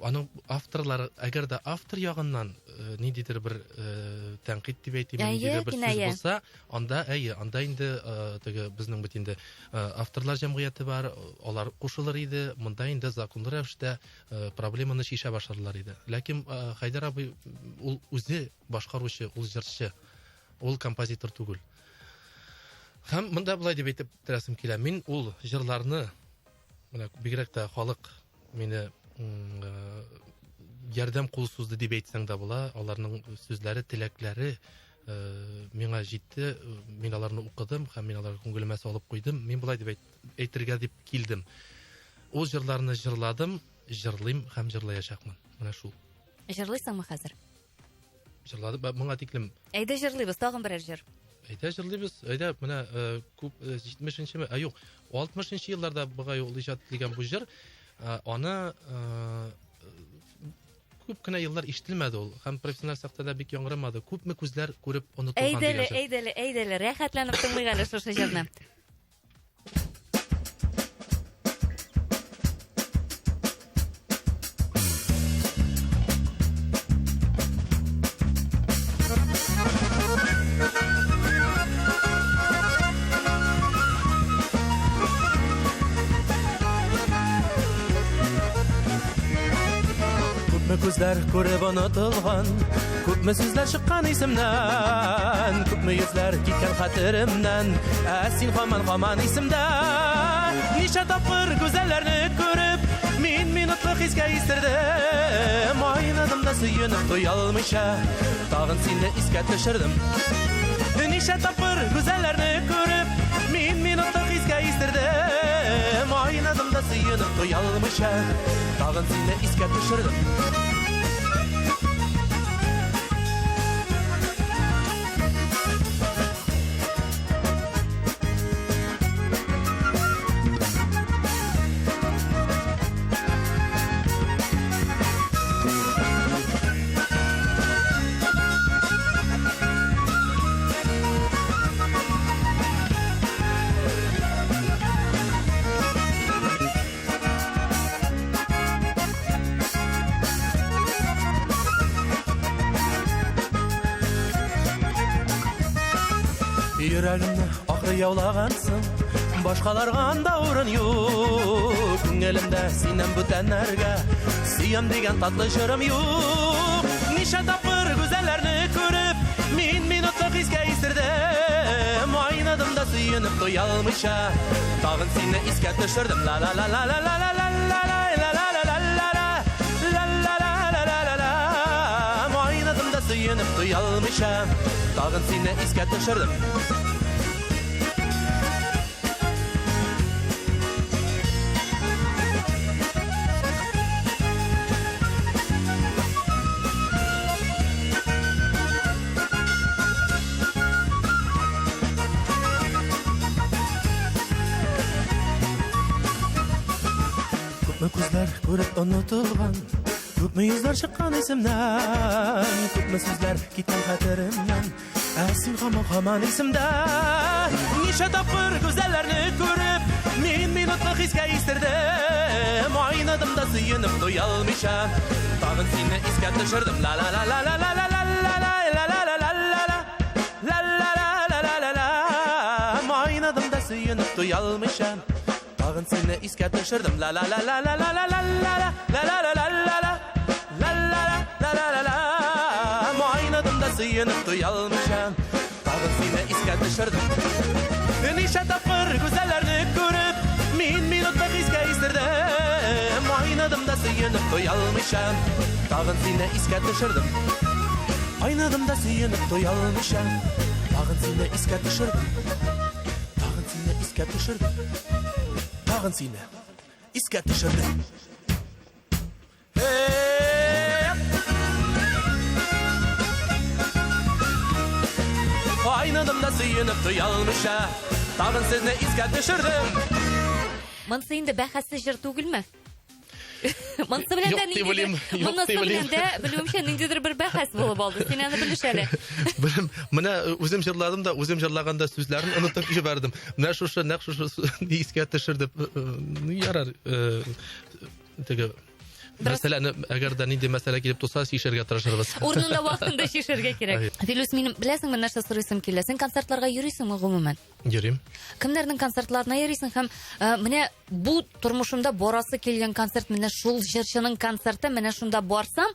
Аның авторлары, әгәр дә автор ягыннан ниндидер бер тәнкыйть дип әйтим, ниндидер бер сүз булса, анда инде теге безнең бит инде авторлар җәмгыяте бар, алар кушылыр иде, монда инде законлы рәвештә проблеманы шиша башларлар иде. Ләкин Хайдар абый ул үзе башкаручы, ул җырчы, ул композитор түгел. Һәм монда булай дип әйтеп торасым килә, мин ул җырларны менә бигрәк тә халык мине ярдәм кул сузды дип әйтсәң дә була, аларның сүзләре, теләкләре миңа җитте, мин аларны укыдым һәм мин аларга күңелемә салып куйдым. Мин булай дип әйтергә дип килдем. Ул җырларны җырладым, җырлыйм һәм җырлаячакмын. Менә шул. Җырлыйсыңмы хәзер? Җырладым, моңа тиклем. Әйдә җырлыйбыз, тагын берәр җыр. Әйдә җырлыйбыз. Әйдә, менә күп 70-нче, юк, 60-нчы елларда бугай ул иҗат ителгән бу җыр. Аны күп кенә еллар ишетелмәде ул, һәм профессиональ сәхнәдә бик яңгырамады. Күпме күзләр күреп онытылган дигән җыр. Әйдәле, рәхәтләнеп тыңлыйк әле шушы җырны. Күзләр күреп онытылган, күпме сүзләр чыккан исемнән, күпме йөзләр киткән хәтеремнән, син һаман исемдә. Ничә тапкыр гүзәлләрне күреп, мин минутлык хискә истердем, айнадым да сөенеп туя алмыйча, тагын сине искә төшердем. Ничә тапкыр гүзәлләрне күреп, мин минутлык хискә истердем, айнадым да сөенеп туя алмыйча, тагын сине искә төшердем. Йөрәгемне ахры яулагансың, башкаларга анда урын юк. Күңелемдә синнән бүтәннәргә сөям дигән татлы җырым юк. Ничә тапкыр гүзәлләрне күреп, мин минутлык искә истердем, айнадым да сөенеп туя алмыйча, тагын сине искә төшердем. Ла ла ла ла ла ла ла ла айнадым да сөенеп туя алмыйча, тагын сине искә төшердем. Күпме күзләр күреп онытылган, күпме йөзләр чыккан исемнән, күпме сүзләр киткән хәтеремнән, син һаман исемдә. Ничә тапкыр гүзәлләрне күреп, мин минутлык хискә истердем, айнадым да сөенеп туя алмыйча, тагын сине искә төшердем. Ла ла ла ла ла ла ла ла ла ла айнадым да сөенеп туя алмыйча, тагын сине искә төшердем. Ла ла ла ла ла ла ла ла ла ла ла ла айнадым да сөенеп туя алмыйча, тагын сине искә төшердем. Ничә тапкыр гүзәлләрне күреп, мин минутлык искә истердем, айнадым да сөенеп туя алмыйча, тагын сине искә төшердем. Айнадым да сөенеп туя алмыйча, Tag'in seni isga tushirdim. Tag'in seni isga tushirdim. Tag'in seni isga tushirdim. Aynadımda suyunib tuyalmışa. Tag'in seni isga tushirdim. Монсы инде бәхәсле җыр түгелме? Монсы белән дә белүемчә ниндидер бер бәхәс булып алды. Син аны белеш әле. Менә үзем җырладым да, үзем җырлаганда сүзләрен онытып җибәрдем. Менә шушы нәкъ шушы искә төшерде. Ярар. Теге мәсьәләне әгәр дә нинди мәсьәлә килеп тусса, шишергә тырышырбыз. Урынында вакытында шишергә кирәк. Филус, минем беләсеңме нәрсә сорыйсым килә? Син концертларга йөрисеңме гомумән? Йөрим. Кемнәрнең концертларына йөрисең һәм менә бу тормышымда барасы килгән концерт, менә шул җырчының концерты, менә шунда барсам,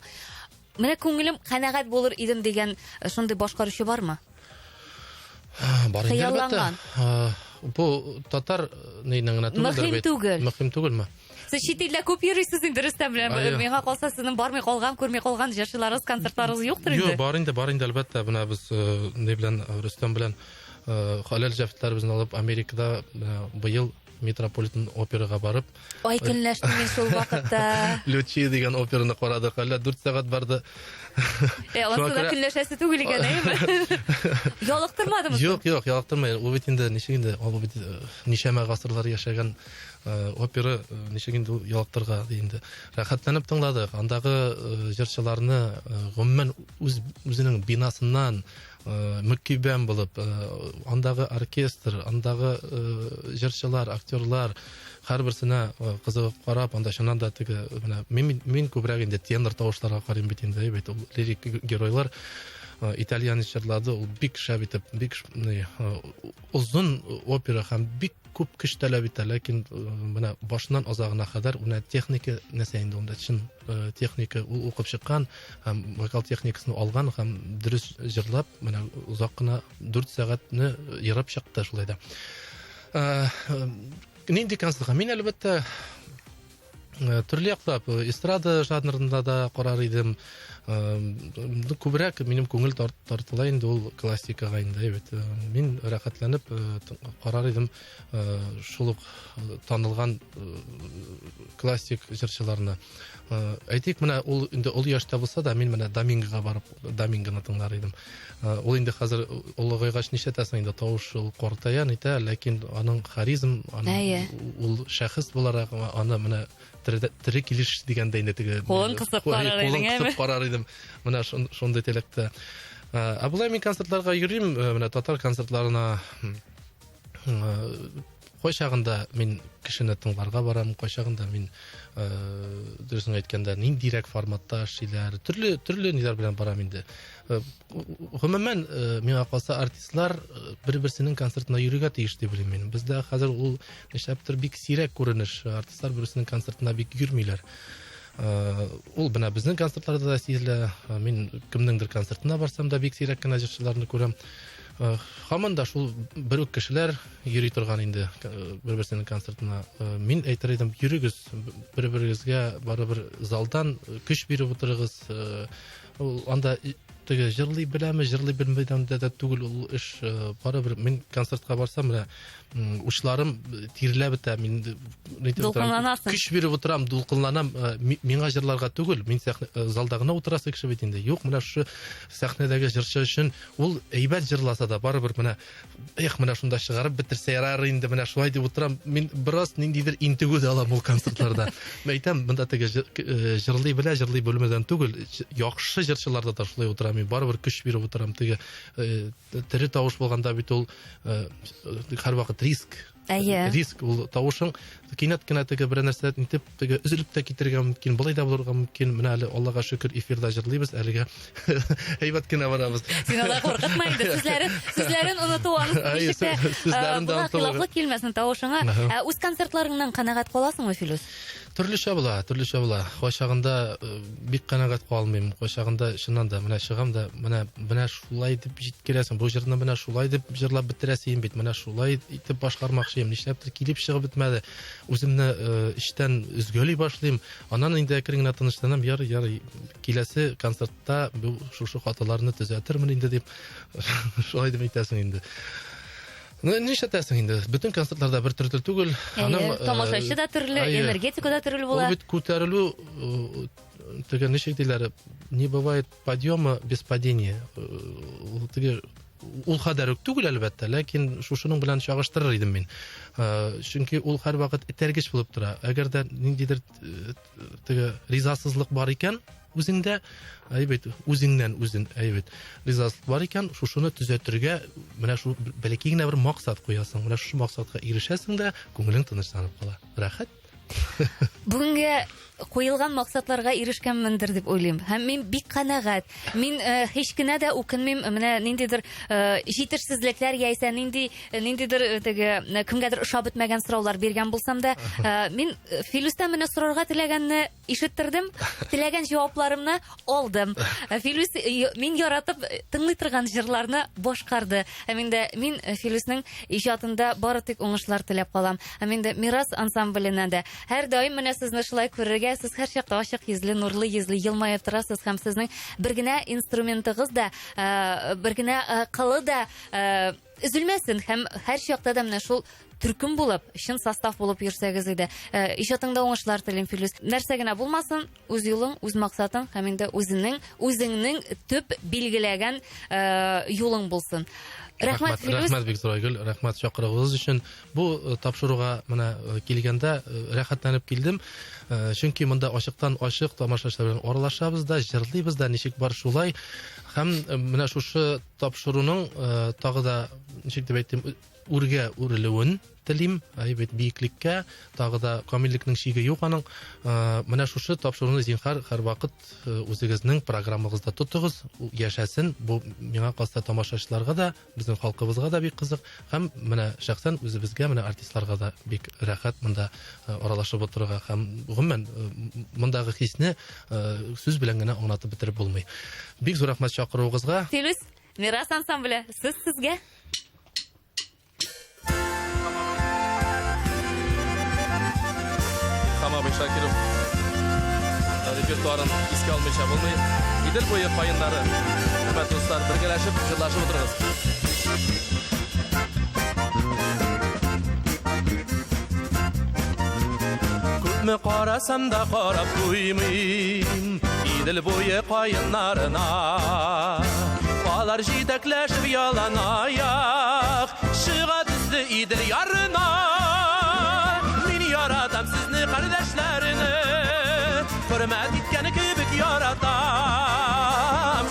менә күңелем канәгать булыр идем дигән шундый башкаручы бармы? Бар инде әлбәттә. Бу татар нинең генә түгел. Мөһим түгелме? Сез чит илдә күп йөрисез инде, Рөстәм белән. Миңа калса, сезнең бармый калган, күрмәй калган җырчыларыгыз, концертларыгыз юктыр инде. Юк, бар инде әлбәттә. Менә без не белән Рөстәм белән халал җәфтләребезне алып Америкада быел Метрополитен операга барып, ай көнләштем мин шул вакытта. Лючи дигән операны карадык. Әллә 4 сәгать барды. Аны көнләшәсе түгел икән, әйеме? Ялыктырмадымы? Юк, ялыктырмый. Ул бит инде ничегендә, ул бит ничәмә гасырлар яшәгән опера, ничегендә ялыктырга инде. Рәхәтләнеп тыңладык. Андагы җырчыларны гомумән үзенең бинасыннан мөкибән булып, андагы оркестр, андагы җырчылар, актерлар һәрберсенә кызыгып карап, анда шуннан да теге мин күбрәк инде тенор тавышларга карыйм бит инде, бит ул лирик геройлар итальян җырлады, ул бик шәп итеп, бик узын опера һәм бик күп көч таләп итә, ләкин менә башыннан азагына кадәр уна техника нәрсә инде, унда чын техника ул укып чыккан һәм вокал техникасын алган һәм дөрес җырлап, менә узак кына 4 сәгатьне ярап чыкты шулай да. Нинди концертка мин әлбәттә төрле яклап эстрада жанрында да карар идем. Күбрәк минем күңел тартыла инде ул классикага инде, бит. Мин рәхәтләнеп карар идем шул ук танылган классик җырчыларны. Әйтик, менә ул инде ул яшьтә булса да, мин менә Домингога барып, Домингоны тыңлар идем. Ул инде хәзер улыгайгач нишәтәсен инде тавыш ул картаян итә, ләкин аның харизм, ул шәхес буларак аны менә тере килеш дигәндә инде теге колын кысып карар идем. Менә шундый теләктә. Абулай мин концертларга йөрим, менә татар концертларына кайчагында мин кешене тыңларга барам, кайчагында мин дөресен әйткәндә ниндирәк форматта эшләр, төрле ниләр белән барам инде. Гомумән миңа калса артистлар бер-берсенең концертына йөрергә тиеш дип уйлыйм мин. Бездә хәзер ул нишәптер бик сирәк күренеш, артистлар берсенең концертына бик йөрмиләр. Ул бина безнең концертларда да сизелә. Мин кемнеңдер концертына барсам да бик сирәк кенә җырчыларны күрәм. Һаман да шул бер үк кешеләр йөри торган инде бер-берсенең концертына. Мин әйтер идем, йөрегез, бер-берегезгә барыбер залдан көч биреп утырыгыз. Анда теге җырлый беләме, җырлый белмәйдәм дә түгел ул эш. Барыбер мин концертка барсам, учларым тирелә бетә. Мин көч биреп утырам, дулкынланам. Миңа җырларга түгел, мин залда гына утырасы кеше бит инде. Юк, менә шу сәхнәдәге җырчы өчен ул әйбәт җырласа да, барыбер менә менә шунда чыгарып бетерсә ярар инде, менә шулай дип утырам. Мин бераз ниндидер интегү дә алам ул концертларда. Әйтәм, монда теге җырлый белә, җырлый белмәдән түгел, яхшы җырчыларда да шулай утырам. Мин барыбер көч биреп утырам. Теге тере тавыш булганда бит ул һәрвакыт риск. Риск ул тавышың кинәт кенә теге бер нәрсә итеп теге үзелеп тә китергә мөмкин, булай да булырга мөмкин. Менә әле Аллага шөкер эфирда җырлыйбыз, әлегә әйбәт кенә барабыз. Син ала куркытма инде, сүзләрен онытуан. Сүзләрен дә онытуан. Килмәсен тавышыңа. Үз концертларыңнан канәгать каласыңмы, Филус? Төрлечә була. Кайчагында бик канәгать калмыйм. Кайчагында чыннан да менә чыгам да, менә шулай дип җиткерәсең. Бу җырны менә шулай дип җырлап бетерәсең бит. Менә шулай итеп башкармакчы башлыйм, нишләптер килеп чыгып бетмәде. Үземне эштән үзгәли башлыйм. Аннан инде әкрен генә тынычланам, ярый, киләсе концертта бу шушы хаталарны төзәтермен инде дип шулай дип әйтәсең инде. Нишләтәсең инде? Бөтен концертларда бер төрле түгел. Тамашачы да төрле, энергетика да төрле була. Ул бит күтәрелү теге ничек диләр, не бывает подъема без падения. Ул хәдәр үк түгел әлбәттә, ләкин шушының белән чагыштырыр идем мин. Чөнки ул һәрвакыт этәргеч булып тора. Әгәр дә ниндидер теге ризасызлык бар икән, үзеңдә, үзеңнән үзен, ризасызлык бар икән, шушыны төзәтергә менә шу бәләкәй генә бер максат куясың. Менә шу максатка ирешәсең дә, күңелең тынычланып кала. Рәхәт. Бүгенгә куелган максатларга ирешкәнмендер дип уйлыйм. Һәм мин бик канәгать. Мин һеч кенә дә укынмыйм, менә ниндидер җитешсезлекләр яисә ниндидер теге кемгәдер ошап бетмәгән сораулар биргән булсам да, мин Филүстән менә сорарга теләгәнне ишеттердем, теләгән җавапларымны алдым. Филүс мин яратып тыңлый торган җырларны башкарды. Һәм инде мин Филүснең иҗатында бары тик уңышлар теләп калам. Һәм инде Мирас ансамбленә дә һәр даим менә сезне шулай күрергә, сез һәр чакта ачык йөзле, нурлы йөзле, елмаеп торасыз һәм сезнең бер генә инструментыгыз да, бер генә кылы да өзелмәсен һәм һәр чакта да менә шул төркем булып, чын состав булып йөрсәгез иде. Иҗатыңда уңышлар телим, Филүс. Нәрсә генә булмасын, үз юлың, үз максатың һәм инде үзеңнең төп билгеләгән юлың булсын. Рәхмәт, Филүс. Рәхмәт, бик зур Айгөл. Рәхмәт чакыруыгыз өчен. Бу тапшыруга менә килгәндә рәхәтләнеп килдем. Чөнки монда ачык тамашачылар белән аралашабыз да, җырлыйбыз да, ничек бар шулай. Һәм менә шушы тапшыруның тагы да ничек дип әйтим, үргә үрелүен телим, биеклеккә, тагы да камиллекнең чиге юк аның. Менә шушы тапшыруны зинһар һәр вакыт үзегезнең программагызда тотыгыз, яшәсен. Бу миңа калса тамашачыларга да, безнең халкыбызга да бик кызык, һәм менә шәхсән үзебезгә, менә артистларга да бик рәхәт монда аралашып отырырга, һәм гомумән мондагы хисне сүз белән генә аңлатып бетереп булмый. Бик зур рәхмәт чакыруыгызга. Филүс, Мирас ансамбле, сезгә. Хамабый Шакиров репертуарын искә алмыйча булмый. Идел буе кайыннары. Хөрмәтле дуслар, бергәләшеп җырлашып утырыгыз. Күпме карасам да карап туймыйм. Идел буе кайыннарына. Алар җитәкләшеп яланаяк, чыга төзде идел ярына. Яратам сезне кардәшләрне, хөрмәт иткән кебек яратам.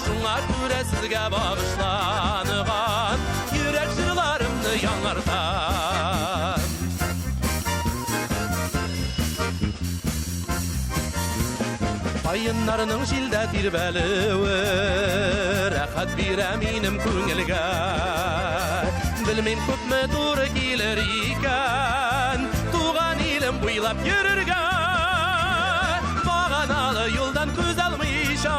Шуңа күрә сезгә багышланган йөрәк җырларымны яңартам. Кайыннарның җилдә тирбәлүе рәхәт бирә минем күңелгә. Белмим күпме туры килер икән буйлап йөрергә, баганалы юлдан күз алмыйча,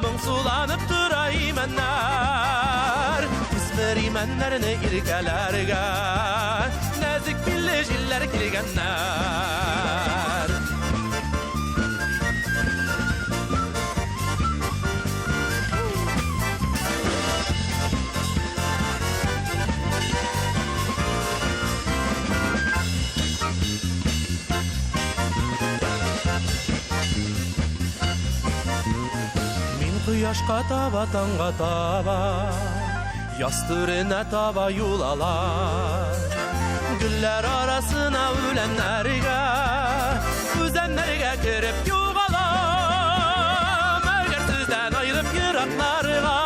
моңсуланып тора имәннәр, үсмер имәннәрне иркәләргә, нәзик билле җилләр килгәннәр. Кояшка таба, таңга таба, ястырына таба юл алар. Гүлләр арасына үләннәргә, үзәннәргә кереп югалам. Әгәр сездән аерып еракларга,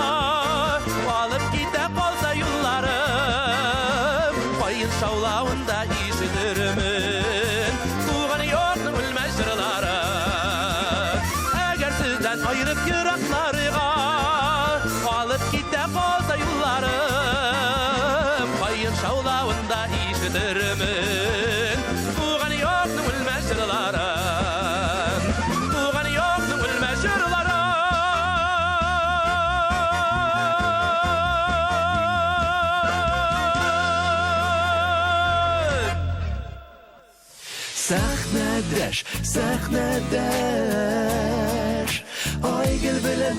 алып китә калса юлларым, кайын шаулавында ишетермен туган йортның үлмәс җырлары. Әгәр сездән аерып еракларга, алып китә калса юлларым, кайын шаулавында ишеттермен туган йортның Sahnadaş, sahnadaş Aygül bilen